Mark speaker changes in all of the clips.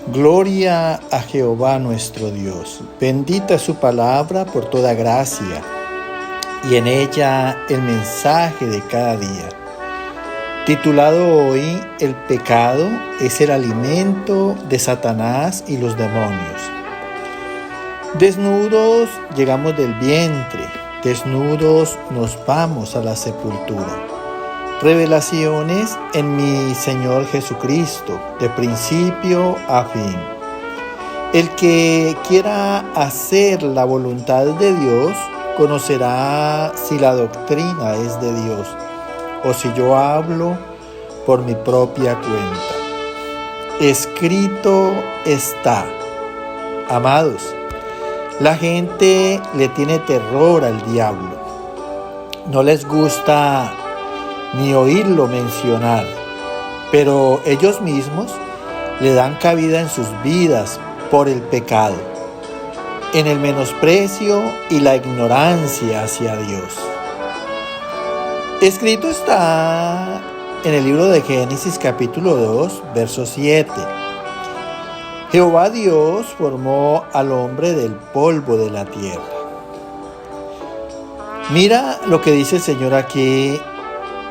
Speaker 1: Gloria a Jehová nuestro Dios. Bendita es su palabra por toda gracia, y en ella el mensaje de cada día. Titulado hoy, El pecado es el alimento de Satanás y los demonios. Desnudos llegamos del vientre, desnudos nos vamos a la sepultura. Revelaciones en mi Señor Jesucristo, de principio a fin. El que quiera hacer la voluntad de Dios, conocerá si la doctrina es de Dios, o si yo hablo por mi propia cuenta. Escrito está. Amados, la gente le tiene terror al diablo. No les gusta ni oírlo mencionar, pero ellos mismos le dan cabida en sus vidas por el pecado, en el menosprecio y la ignorancia hacia Dios. Escrito está en el libro de Génesis capítulo 2, verso 7. Jehová Dios formó al hombre del polvo de la tierra. Mira lo que dice el Señor aquí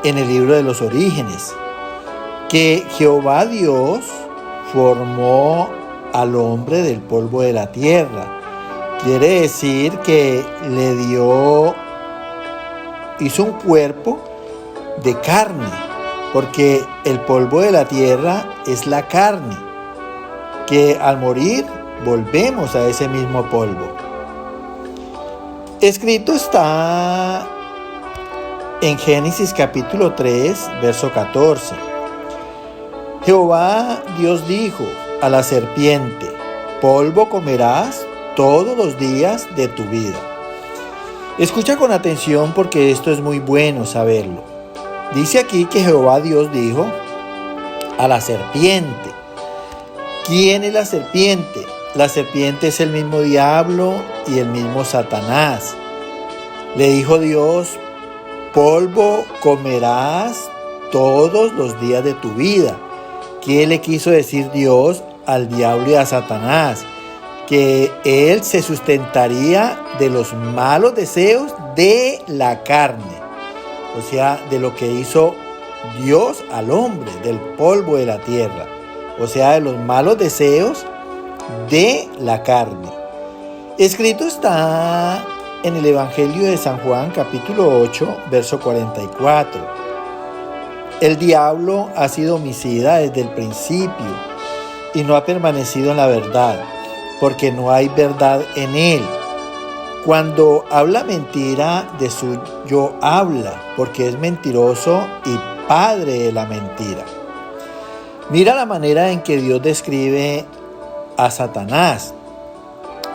Speaker 1: en el libro de los Orígenes, que Jehová Dios formó al hombre del polvo de la tierra. Quiere decir que hizo un cuerpo de carne, porque el polvo de la tierra es la carne, que al morir volvemos a ese mismo polvo. Escrito está en Génesis capítulo 3, verso 14. Jehová Dios dijo a la serpiente: polvo comerás todos los días de tu vida. Escucha con atención, porque esto es muy bueno saberlo. Dice aquí que Jehová Dios dijo a la serpiente. ¿Quién es la serpiente? La serpiente es el mismo diablo y el mismo Satanás. Le dijo Dios: polvo comerás todos los días de tu vida. ¿Qué le quiso decir Dios al diablo y a Satanás? Que él se sustentaría de los malos deseos de la carne. O sea, de lo que hizo Dios al hombre, del polvo de la tierra. O sea, de los malos deseos de la carne. Escrito está en el Evangelio de San Juan, capítulo 8, verso 44. El diablo ha sido homicida desde el principio y no ha permanecido en la verdad, porque no hay verdad en él. Cuando habla mentira, de suyo habla, porque es mentiroso y padre de la mentira. Mira la manera en que Dios describe a Satanás.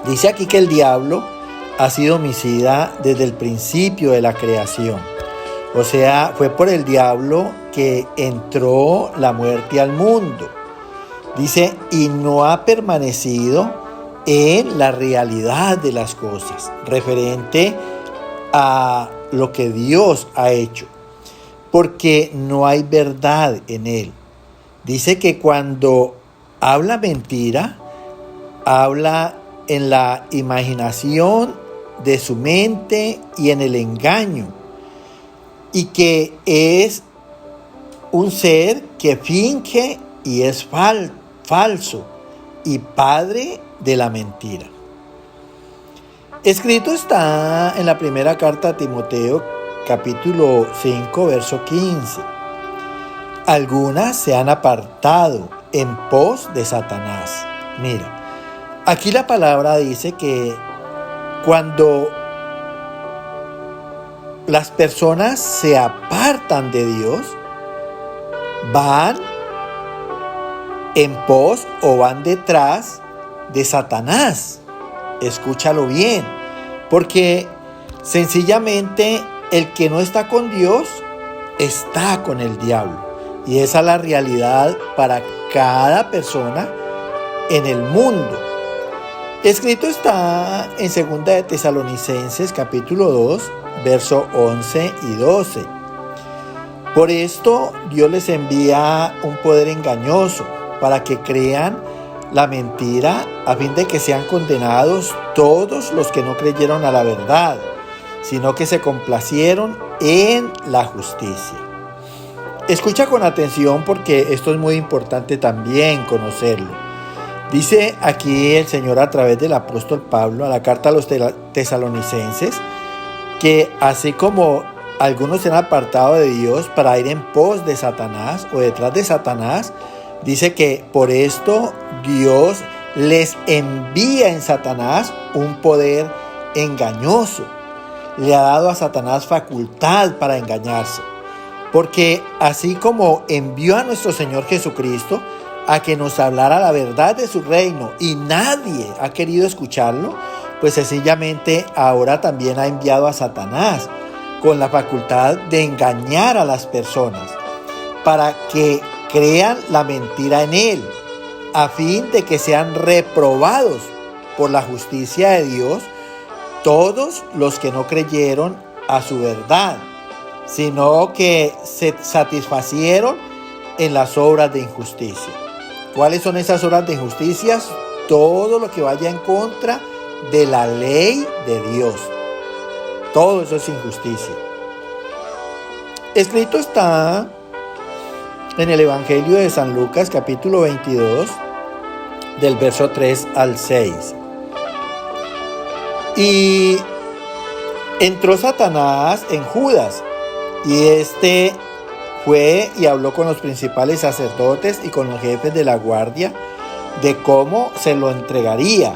Speaker 1: Dice aquí que el diablo ha sido homicida desde el principio de la creación. O sea, fue por el diablo que entró la muerte al mundo. Dice, y no ha permanecido en la realidad de las cosas, referente a lo que Dios ha hecho, porque no hay verdad en él. Dice que cuando habla mentira, habla en la imaginación de su mente y en el engaño, y que es un ser que finge y es falso y padre de la mentira. Escrito está en la primera carta a Timoteo, capítulo 5, verso 15. Algunas se han apartado en pos de Satanás. Mira, aquí la palabra dice que cuando las personas se apartan de Dios, van en pos o van detrás de Satanás. Escúchalo bien, porque sencillamente el que no está con Dios está con el diablo. Y esa es la realidad para cada persona en el mundo. Escrito está en 2 de Tesalonicenses capítulo 2, verso 11 y 12. Por esto Dios les envía un poder engañoso para que crean la mentira a fin de que sean condenados todos los que no creyeron a la verdad, sino que se complacieron en la justicia. Escucha con atención porque esto es muy importante también conocerlo. Dice aquí el Señor a través del apóstol Pablo a la carta a los tesalonicenses que así como algunos se han apartado de Dios para ir en pos de Satanás o detrás de Satanás, dice que por esto Dios les envía en Satanás un poder engañoso. Le ha dado a Satanás facultad para engañarse. Porque así como envió a nuestro Señor Jesucristo a que nos hablara la verdad de su reino y nadie ha querido escucharlo, pues sencillamente ahora también ha enviado a Satanás con la facultad de engañar a las personas para que crean la mentira en él, a fin de que sean reprobados por la justicia de Dios todos los que no creyeron a su verdad, sino que se satisfacieron en las obras de injusticia. ¿Cuáles son esas obras de injusticia? Todo lo que vaya en contra de la ley de Dios. Todo eso es injusticia. Escrito está en el Evangelio de San Lucas, capítulo 22, del verso 3 al 6. Y entró Satanás en Judas, y este fue y habló con los principales sacerdotes y con los jefes de la guardia de cómo se lo entregaría.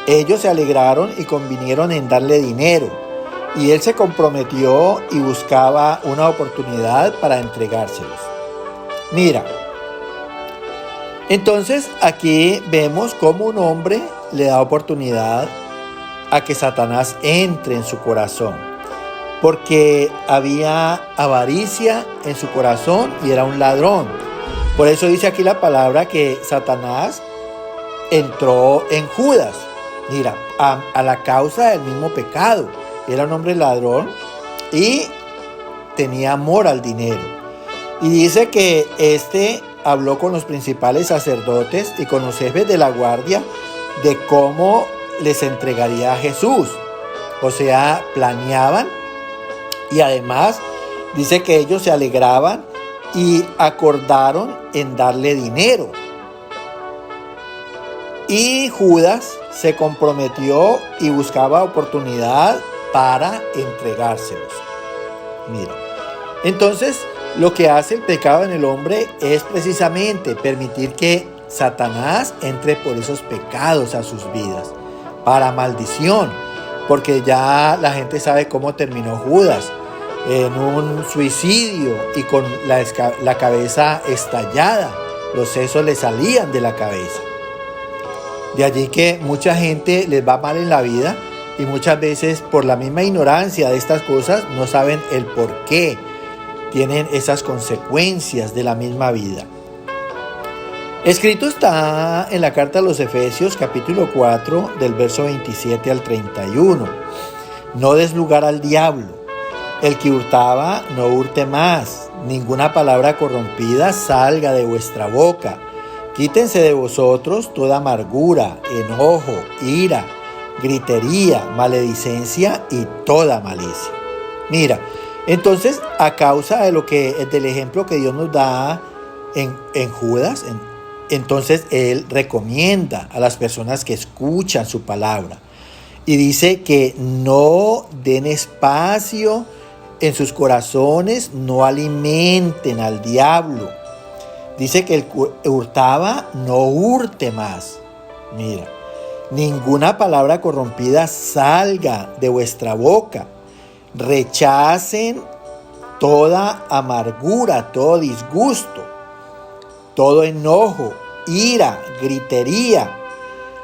Speaker 1: Ellos se alegraron y convinieron en darle dinero, y él se comprometió y buscaba una oportunidad para entregárselos. Mira, entonces aquí vemos cómo un hombre le da oportunidad a que Satanás entre en su corazón, porque había avaricia en su corazón y era un ladrón. Por eso dice aquí la palabra que Satanás entró en Judas. Mira, a la causa del mismo pecado. Era un hombre ladrón y tenía amor al dinero. Y dice que este habló con los principales sacerdotes y con los jefes de la guardia de cómo les entregaría a Jesús. O sea, planeaban, y además dice que ellos se alegraban y acordaron en darle dinero. Y Judas se comprometió y buscaba oportunidad para entregárselos. Mira, entonces lo que hace el pecado en el hombre es precisamente permitir que Satanás entre por esos pecados a sus vidas, para maldición, porque ya la gente sabe cómo terminó Judas, en un suicidio y con la cabeza estallada, los sesos le salían de la cabeza. De allí que mucha gente les va mal en la vida y muchas veces por la misma ignorancia de estas cosas no saben el por qué tienen esas consecuencias de la misma vida. Escrito está en la carta a los Efesios, capítulo 4, del verso 27 al 31. No des lugar al diablo. El que hurtaba, no hurte más. Ninguna palabra corrompida salga de vuestra boca. Quítense de vosotros toda amargura, enojo, ira, gritería, maledicencia y toda malicia. Mira, entonces a causa del ejemplo que Dios nos da en Judas, entonces Él recomienda a las personas que escuchan su palabra y dice que no den espacio en sus corazones, no alimenten al diablo. Dice que el que hurtaba no hurte más. Mira, ninguna palabra corrompida salga de vuestra boca. Rechacen toda amargura, todo disgusto, todo enojo, ira, gritería,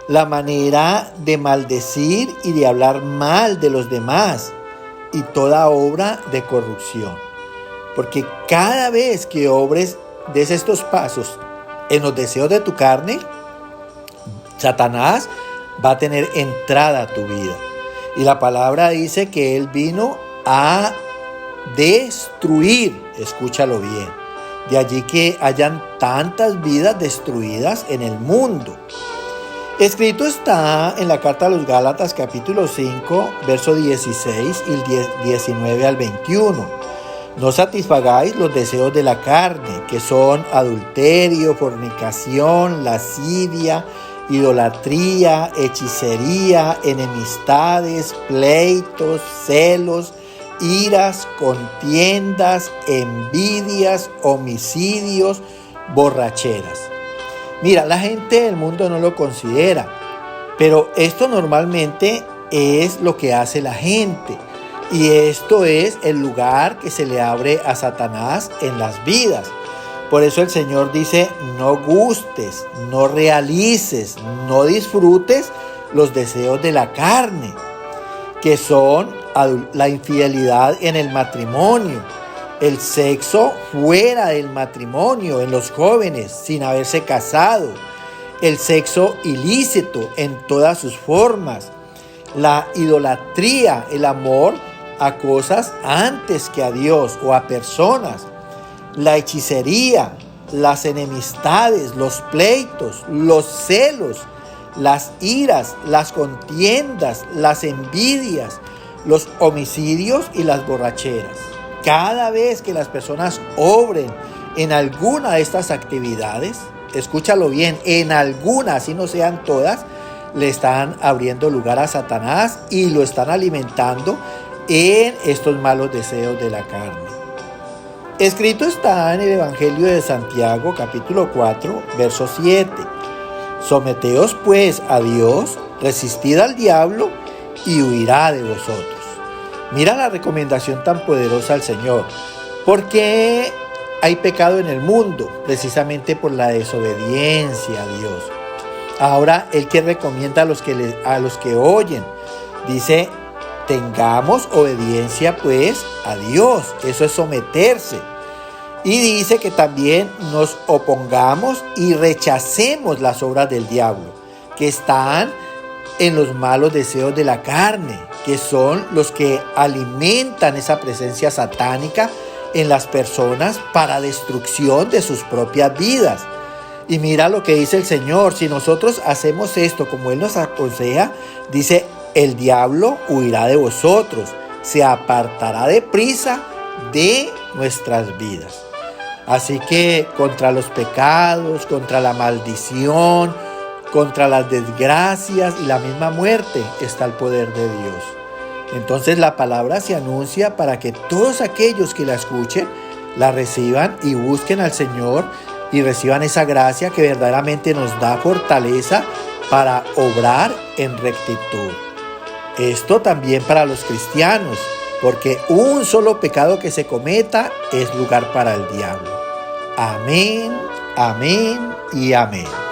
Speaker 1: la manera de maldecir y de hablar mal de los demás y toda obra de corrupción. Porque cada vez que des estos pasos en los deseos de tu carne, Satanás va a tener entrada a tu vida. Y la palabra dice que él vino a destruir, escúchalo bien, De allí que hayan tantas vidas destruidas en el mundo. Escrito está en la carta a los Gálatas capítulo 5, verso 16 y el 19 al 21. No satisfagáis los deseos de la carne, que son adulterio, fornicación, lascivia, idolatría, hechicería, enemistades, pleitos, celos, iras, contiendas, envidias, homicidios, borracheras. Mira, la gente del mundo no lo considera, pero esto normalmente es lo que hace la gente. Y esto es el lugar que se le abre a Satanás en las vidas. Por eso el Señor dice, no gustes, no realices, no disfrutes los deseos de la carne, que son la infidelidad en el matrimonio, el sexo fuera del matrimonio en los jóvenes sin haberse casado, el sexo ilícito en todas sus formas, la idolatría, el amor a cosas antes que a Dios o a personas, la hechicería, las enemistades, los pleitos, los celos, las iras, las contiendas, las envidias, los homicidios y las borracheras. Cada vez que las personas obren en alguna de estas actividades, escúchalo bien, en alguna, así no sean todas, le están abriendo lugar a Satanás y lo están alimentando en estos malos deseos de la carne. Escrito está en el Evangelio de Santiago, capítulo 4, verso 7. Someteos pues a Dios, resistid al diablo y huirá de vosotros. Mira la recomendación tan poderosa al Señor. ¿Por qué hay pecado en el mundo? Precisamente por la desobediencia a Dios. Ahora, Él que recomienda a los que oyen, dice, tengamos obediencia pues a Dios. Eso es someterse. Y dice que también nos opongamos y rechacemos las obras del diablo, que están en los malos deseos de la carne, que son los que alimentan esa presencia satánica en las personas para destrucción de sus propias vidas. Y mira lo que dice el Señor, si nosotros hacemos esto como Él nos aconseja, dice, el diablo huirá de vosotros, se apartará deprisa de nuestras vidas. Así que contra los pecados, contra la maldición, contra las desgracias y la misma muerte está el poder de Dios. Entonces la palabra se anuncia para que todos aquellos que la escuchen, la reciban y busquen al Señor y reciban esa gracia que verdaderamente nos da fortaleza para obrar en rectitud. Esto también para los cristianos, porque un solo pecado que se cometa es lugar para el diablo. Amén, amén y amén.